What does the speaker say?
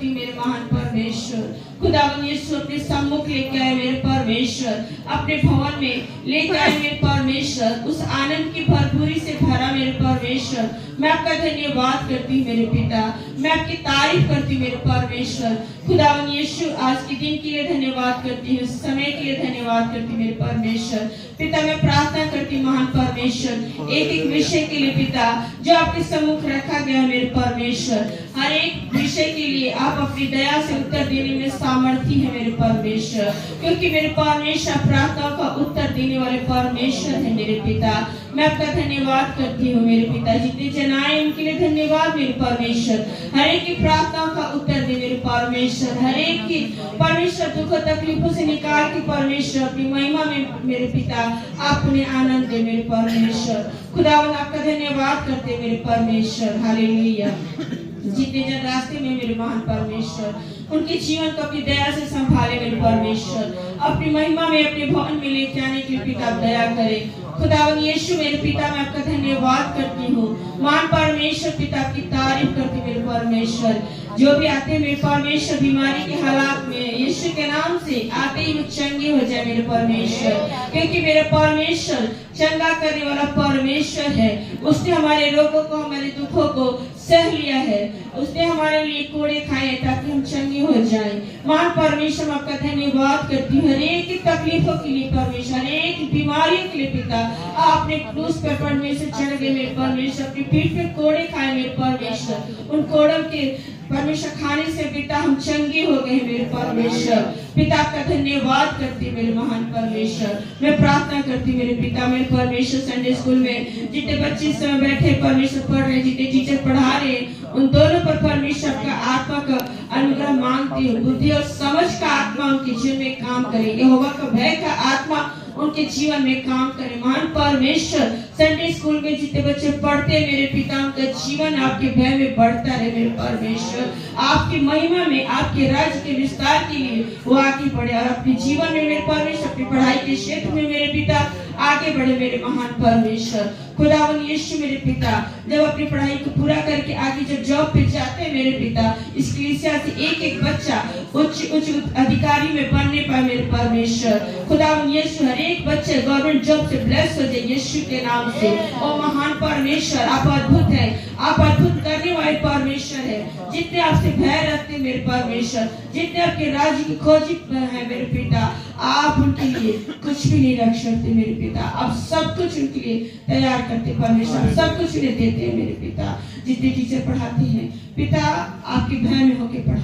करती मेरे महान परमेश्वर। खुदावन यीशु अपने सम्मुख लेके आए मेरे परमेश्वर, अपने भवन में लेके आए मेरे परमेश्वर, उस आनंद की भरपूरी से भरा मेरे परमेश्वर। मैं आपका धन्यवाद करती हूँ मेरे पिता, मैं आपकी तारीफ करती हूँ मेरे परमेश्वर। खुदावन यीशु आज के दिन के लिए धन्यवाद करती हूँ, समय के लिए धन्यवाद करती हूँ मेरे परमेश्वर। पिता मैं प्रार्थना करती हूँ महान परमेश्वर, एक एक विषय के लिए पिता जो आपके सम्मुख रखा गया मेरे परमेश्वर, हर एक विषय के लिए आप अपनी दया से उत्तर देने में सामर्थ्य है मेरे परमेश्वर, क्योंकि मेरे परमेश्वर प्रार्थनाओं का उत्तर देने वाले परमेश्वर है मेरे पिता। मैं आपका धन्यवाद करती हूँ मेरे पिता, जितने जन आए उनके लिए धन्यवाद मेरे परमेश्वर। हर एक की प्रार्थनाओं का उत्तर दे मेरे परमेश्वर, हर एक की परमेश्वर दुख तकलीफों से निकाल के परमेश्वर अपनी महिमा में मेरे पिता आप उन्हें आनंद दे मेरे परमेश्वर। खुदावन आपका धन्यवाद करते मेरे परमेश्वर। हालेलुया। जितने जन रास्ते में मेरे महान परमेश्वर उनके जीवन को अपनी दया से संभाले मेरे परमेश्वर, अपनी महिमा में अपने भवन में लेके आने के लिए पिता दया करे। खुदावन यीशु मेरे पिता मैं आपका धन्यवाद करती हूँ, महान परमेश्वर पिता की तारीफ करती मेरे परमेश्वर। जो भी आते मेरे परमेश्वर बीमारी के हालात में यीशु के नाम से आते ही वो चंगे हो जाए मेरे परमेश्वर, क्योंकि मेरे परमेश्वर चंगा करने वाला परमेश्वर है। उसने हमारे रोगों को हमारे दुखों को सह लिया है, उसने हमारे लिए कोड़े खाए ताकि हम चंगे हो जाएं। महान परमेश्वर आपका धन्यवाद करती हूँ हर एक की तकलीफों के लिए परमेश्वर, हर एक बीमारियों के लिए पिता आपने क्रूस पे पड़ने से चढ़ गए मेरे परमेश्वर, अपनी पीठ पे कोड़े खाए मेरे परमेश्वर, उन कोड़ों के परमेश्वर खाने से पिता हम चंगे हो गए मेरे परमेश्वर। पिता का धन्यवाद करती मेरे महान परमेश्वर। मैं प्रार्थना करती मेरे पिता मेरे परमेश्वर, संडे स्कूल में जितने बच्चे इस समय बैठे परमेश्वर पढ़ रहे, जितने टीचर पढ़ा रहे, उन दोनों पर परमेश्वर का आत्मा का अनुग्रह मांगती हूँ, बुद्धि और समझ का आत्मा उनके जीवन में काम करे, यहोवा का भय का आत्मा उनके जीवन में काम करे। महान परमेश्वर संडे स्कूल में जितने बच्चे पढ़ते मेरे पिता उनका जीवन आपके भय में बढ़ता रहे मेरे परमेश्वर, आपकी महिमा में आपके राज्य के विस्तार के लिए वो आगे बढ़े और अपने जीवन में मेरे परमेश्वर अपनी पढ़ाई के क्षेत्र में मेरे पिता आगे बढ़े मेरे महान परमेश्वर। खुदावन यीशु मेरे पिता जब अपनी पढ़ाई को पूरा करके आगे जब जॉब पे जाते हैं मेरे पिता, इस कलीसिया से एक एक बच्चा उच्च अधिकारी में बनने पाए मेरे परमेश्वर। खुदावन यीशु हर एक बच्चे गवर्नमेंट जॉब से ब्लेस हो जाए यीशु के नाम से। ओ महान परमेश्वर आप अद्भुत है, आप अद्भुत करने वाले परमेश्वर है। जितने आपसे भय रखते मेरे परमेश्वर, जितने आपके राज्य की खोजी है मेरे पिता, आप उनके लिए कुछ भी नहीं रख सकते मेरे पिता, आप सब कुछ उनके लिए तैयार करते परमेश्वर, सब कुछ उन्हें देते हैं मेरे पिता। जितने टीचर पढ़ाते हैं पिता आपके भय में होके पढ़ा